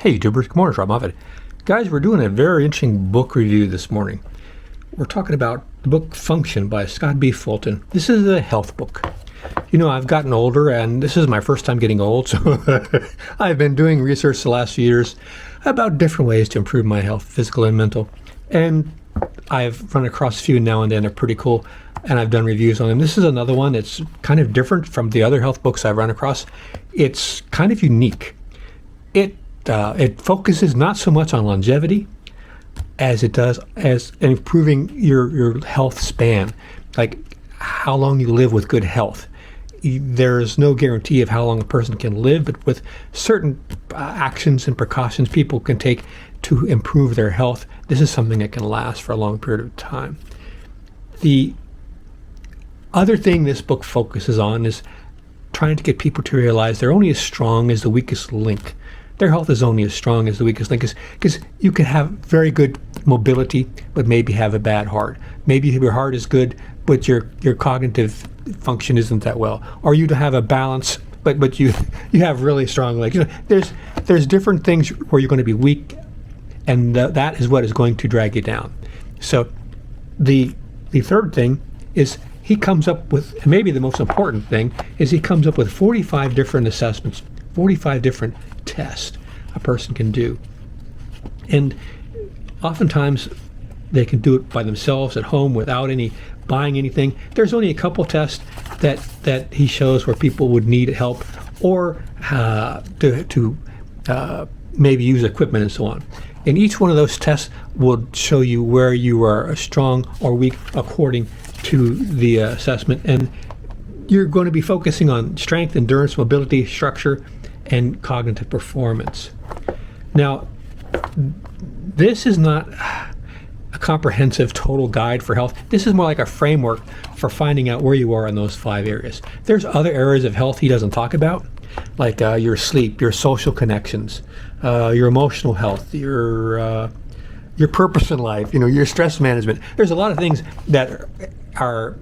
Hey YouTubers, good morning, it's Rob Moffat. Guys, we're doing a very interesting book review this morning. We're talking about the book Function by Scott B. Fulton. This is a health book. You know, I've gotten older and this is my first time getting old, so I've been doing research the last few years about different ways to improve my health, physical and mental. And I've run across a few now and then that are pretty cool, and I've done reviews on them. This is another one that's kind of different from the other health books I've run across. It's kind of unique. It focuses not so much on longevity as it does as improving your health span, like how long you live with good health. There's no guarantee of how long a person can live, but with certain actions and precautions people can take to improve their health, this is something that can last for a long period of time. The other thing this book focuses on is trying to get people to realize they're only as strong as the weakest link. Their health is only as strong as the weakest link, because you can have very good mobility, but maybe have a bad heart. Maybe your heart is good, but your cognitive function isn't that well. Or you have a balance, but you have really strong legs. You know, there's different things where you're going to be weak, and that is what is going to drag you down. So the third thing is he comes up with, and maybe the most important thing, is he comes up with 45 different assessments, 45 different tests a person can do. And oftentimes they can do it by themselves at home without buying anything. There's only a couple tests that he shows where people would need help or to maybe use equipment and so on. And each one of those tests will show you where you are strong or weak according to the assessment. And you're going to be focusing on strength, endurance, mobility, structure, and cognitive performance. Now, this is not a comprehensive total guide for health. This is more like a framework for finding out where you are in those 5 areas. There's other areas of health he doesn't talk about, like your sleep, your social connections, your emotional health, your purpose in life, your stress management. There's a lot of things that are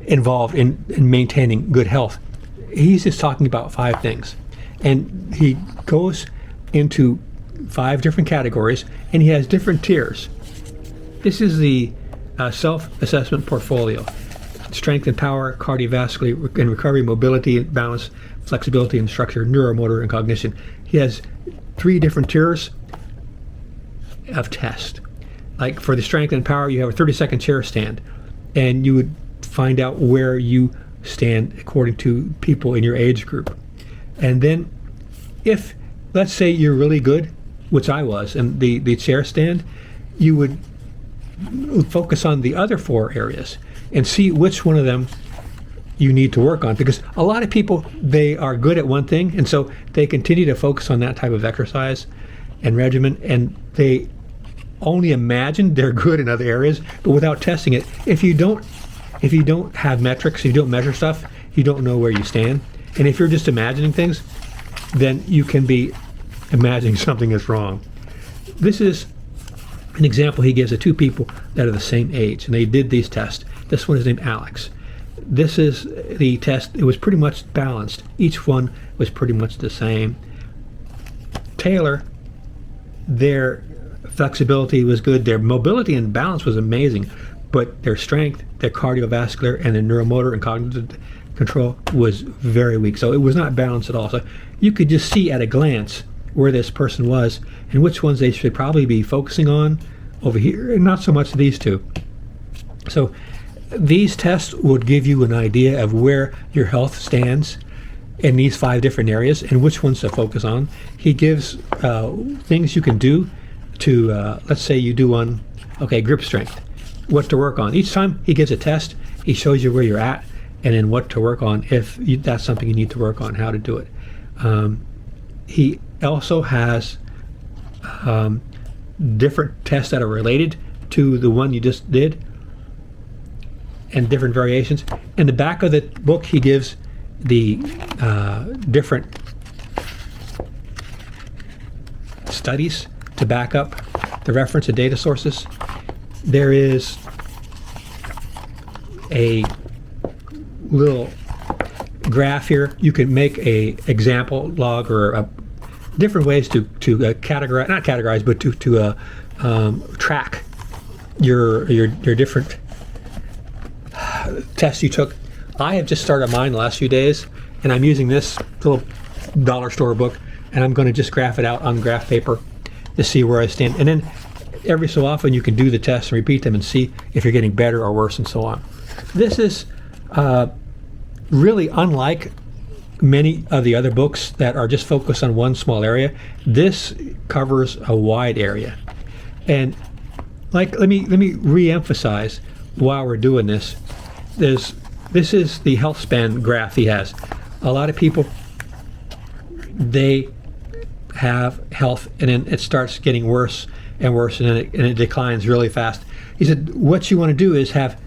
involved in maintaining good health. He's just talking about 5 things, and he goes into 5 different categories, and he has different tiers. This is the self-assessment portfolio: strength and power, cardiovascular and recovery, mobility and balance, flexibility and structure, neuromotor and cognition. He has 3 different tiers of test. Like for the strength and power, you have a 30-second chair stand, and you would find out where you stand according to people in your age group. And then if, let's say you're really good, which I was, in the chair stand, you would focus on the other 4 areas and see which one of them you need to work on, because a lot of people, they are good at one thing, and so they continue to focus on that type of exercise and regimen, and they only imagine they're good in other areas, but without testing it. If you don't have metrics, if you don't measure stuff, you don't know where you stand. And if you're just imagining things, then you can be imagining something is wrong. This is an example he gives of 2 people that are the same age, and they did these tests. This one is named Alex. This is the test. It was pretty much balanced. Each one was pretty much the same. Taylor, their flexibility was good. Their mobility and balance was amazing, but their strength, their cardiovascular, and their neuromotor and cognitive control was very weak. So it was not balanced at all. So you could just see at a glance where this person was and which ones they should probably be focusing on over here, and not so much these 2. So these tests would give you an idea of where your health stands in these 5 different areas and which ones to focus on. He gives things you can do to, let's say you do one, grip strength, what to work on. Each time he gives a test, he shows you where you're at and then what to work on if that's something you need to work on, how to do it. He also has different tests that are related to the one you just did and different variations. In the back of the book, he gives the different studies to back up the reference to data sources. There is a little graph here. You can make a example log or a different ways to categorize, not categorize, but to track your different tests you took. I have just started mine the last few days, and I'm using this little dollar store book, and I'm going to just graph it out on graph paper to see where I stand. And then every so often you can do the tests and repeat them and see if you're getting better or worse and so on. This is really unlike many of the other books that are just focused on one small area. This covers a wide area. And let me re-emphasize while we're doing this. This is the Healthspan graph he has. A lot of people, they have health, and then it starts getting worse and worse, and it declines really fast. He said, what you want to do is have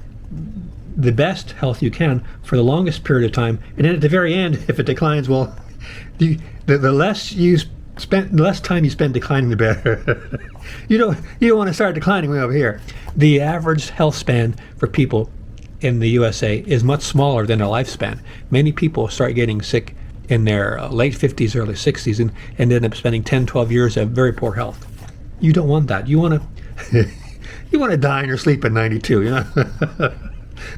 the best health you can for the longest period of time, and then at the very end, if it declines, well, the less time you spend declining, the better. You don't want to start declining way over here. The average health span for people in the USA is much smaller than their lifespan. Many people start getting sick in their late 50s, early 60s, and end up spending 10, 12 years of very poor health. You don't want that. You want to you want to die in your sleep at 92,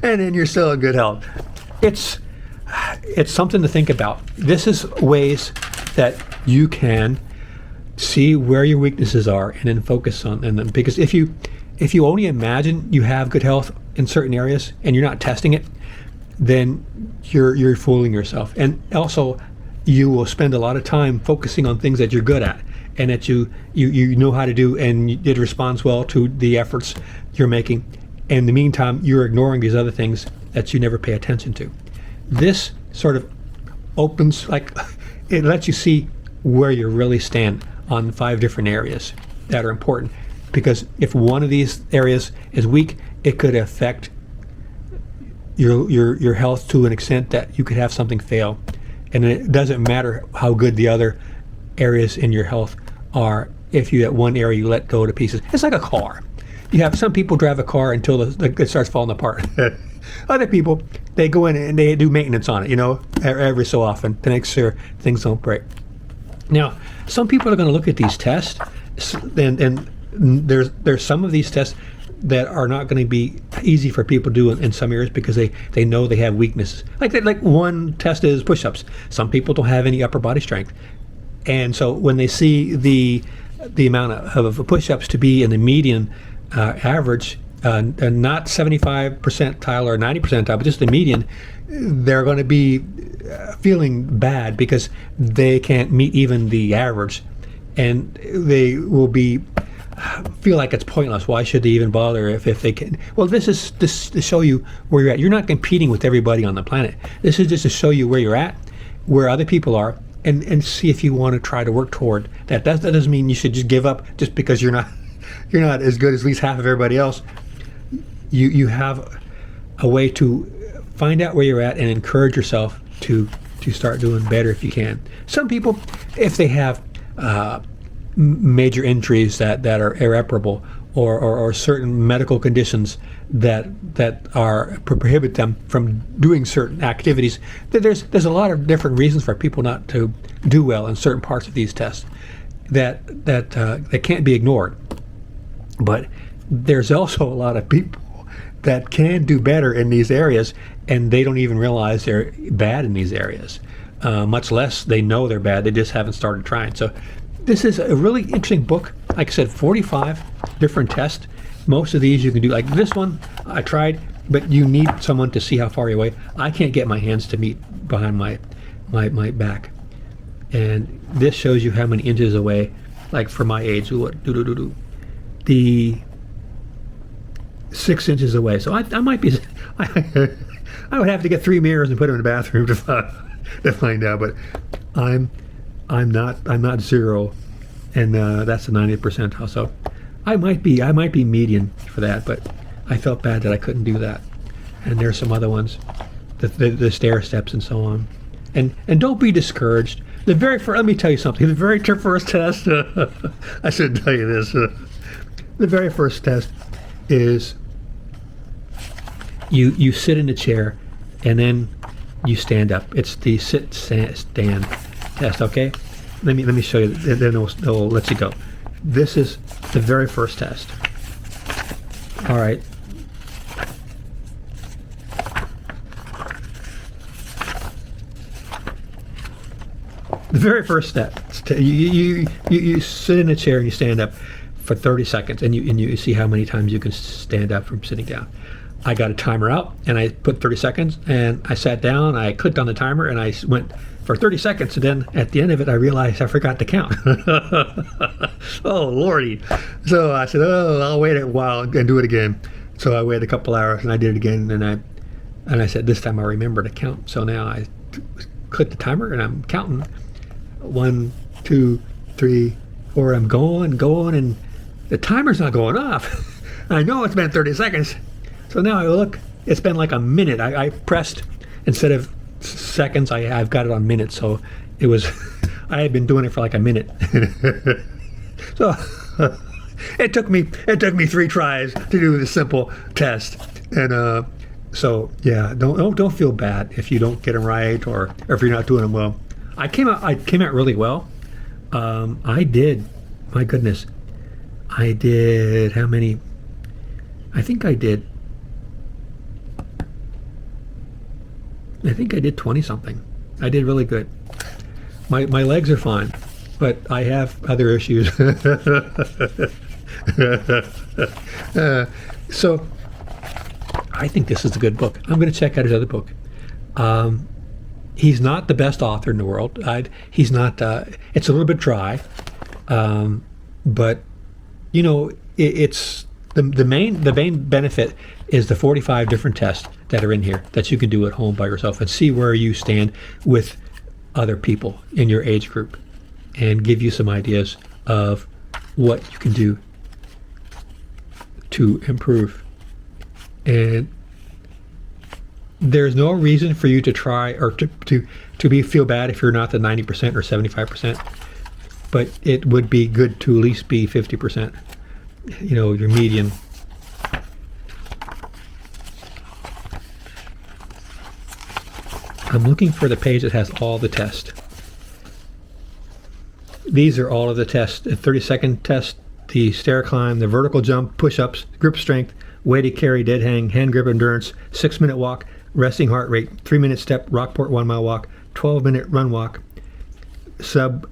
and then you're still in good health. It's something to think about. This is ways that you can see where your weaknesses are and then focus on them. Because if you only imagine you have good health in certain areas and you're not testing it, then you're fooling yourself. And also, you will spend a lot of time focusing on things that you're good at and that you know how to do, and it responds well to the efforts you're making. In the meantime, you're ignoring these other things that you never pay attention to. This sort of opens, it lets you see where you really stand on 5 different areas that are important. Because if one of these areas is weak, it could affect your health to an extent that you could have something fail. And it doesn't matter how good the other areas in your health are if you, at one area, you let go to pieces. It's like a car. You have some people drive a car until it starts falling apart. Other people, they go in and they do maintenance on it, every so often to make sure things don't break. Now, some people are going to look at these tests, and there's some of these tests that are not going to be easy for people to do in some areas because they know they have weaknesses. Like one test is push-ups. Some people don't have any upper body strength, and so when they see the amount of push-ups to be in the median average, not 75 percentile or 90 percentile, but just the median, they're going to be feeling bad because they can't meet even the average, and they will feel like it's pointless. Why should they even bother if they can? Well, this is just to show you where you're at. You're not competing with everybody on the planet. This is just to show you where you're at, where other people are, and see if you want to try to work toward that. That doesn't mean you should just give up just because you're not as good as at least half of everybody else. You have a way to find out where you're at and encourage yourself to start doing better if you can. Some people, if they have major injuries that are irreparable, or certain medical conditions that prohibit them from doing certain activities, there's a lot of different reasons for people not to do well in certain parts of these tests that can't be ignored. But there's also a lot of people that can do better in these areas, and they don't even realize they're bad in these areas, much less they know they're bad. They just haven't started trying. So this is a really interesting book. Like I said, 45 different tests. Most of these you can do. Like this one, I tried, but you need someone to see how far you're away. I can't get my hands to meet behind my back. And this shows you how many inches away, like for my age, the 6 inches away. So I might be, I would have to get 3 mirrors and put them in the bathroom to find out. But I'm not zero, and that's the 90th percentile. So I might be median for that, but I felt bad that I couldn't do that. And there's some other ones, the stair steps and so on. And don't be discouraged. Let me tell you something. The very first test, I shouldn't tell you this. The very first test is you sit in a chair and then you stand up. It's the stand test, okay? let me show you. Then they'll let you go. This is the very first test. All right. The very first step. You sit in a chair and you stand up for 30 seconds, and you see how many times you can stand up from sitting down. I got a timer out, and I put 30 seconds, and I sat down, I clicked on the timer, and I went for 30 seconds, and then at the end of it, I realized I forgot to count. Oh, Lordy. So I said, I'll wait a while and do it again. So I waited a couple hours, and I did it again, and I said, this time I remember to count. So now I click the timer, and I'm counting. 1, 2, 3, 4. I'm going, and the timer's not going off. I know it's been 30 seconds. So now I look, it's been like a minute. I pressed, instead of seconds, I've got it on minutes. So it was, I had been doing it for like a minute. So it took me 3 tries to do this simple test. And so yeah, don't feel bad if you don't get them right, or if you're not doing them well. I came out really well. I did, my goodness, I did how many? I think I did 20 something. I did really good. My legs are fine, but I have other issues. So I think this is a good book. I'm going to check out his other book. He's not the best author in the world. He's not. It's a little bit dry, but you know, it's the main benefit is the 45 different tests that are in here that you can do at home by yourself and see where you stand with other people in your age group, and give you some ideas of what you can do to improve. And there's no reason for you to try or to feel bad if you're not the 90% or 75%, but it would be good to at least be 50%, you know, your median. I'm looking for the page that has all the tests. These are all of the tests: the 30-second test, the stair climb, the vertical jump, push-ups, grip strength, weighted carry, dead hang, hand grip endurance, 6-minute walk, resting heart rate, 3-minute step, Rockport 1-mile walk, 12-minute run walk, sub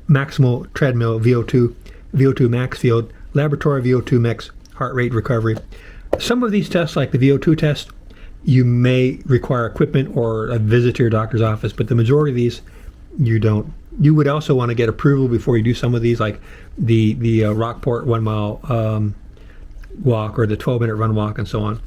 maximal treadmill, VO2 max field, laboratory VO2 max, heart rate recovery. Some of these tests, like the VO2 test, you may require equipment or a visit to your doctor's office, but the majority of these you don't. You would also want to get approval before you do some of these, like the Rockport 1-mile walk, or the 12-minute run walk, and so on.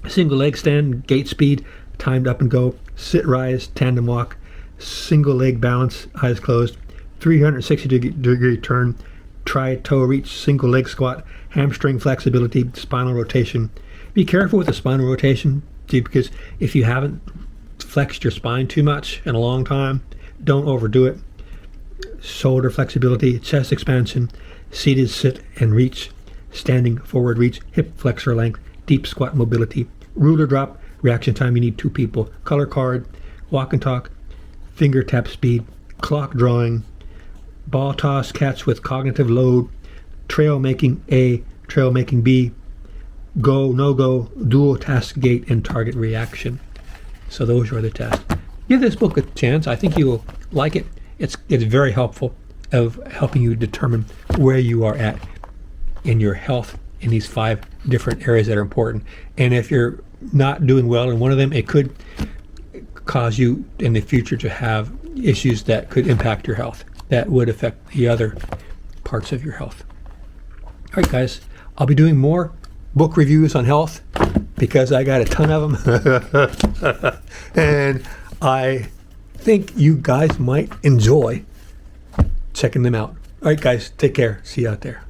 Single leg stand, gait speed, timed up and go, sit rise, tandem walk, single leg balance, eyes closed, 360-degree turn, try toe reach, single leg squat, hamstring flexibility, spinal rotation. Be careful with the spinal rotation, because if you haven't flexed your spine too much in a long time, don't overdo it. Shoulder flexibility, chest expansion, seated sit and reach, standing forward reach, hip flexor length, deep squat mobility, ruler drop, reaction time, you need 2 people, color card, walk and talk, finger tap speed, clock drawing, ball toss, catch with cognitive load, trail making A, trail making B, go, no go, dual task gate, and target reaction. So those are the tests. Give this book a chance. I think you'll like it. It's very helpful of helping you determine where you are at in your health in these 5 different areas that are important. And if you're not doing well in one of them, it could cause you in the future to have issues that could impact your health, that would affect the other parts of your health. All right, guys, I'll be doing more book reviews on health because I got a ton of them. And I think you guys might enjoy checking them out. All right, guys, take care. See you out there.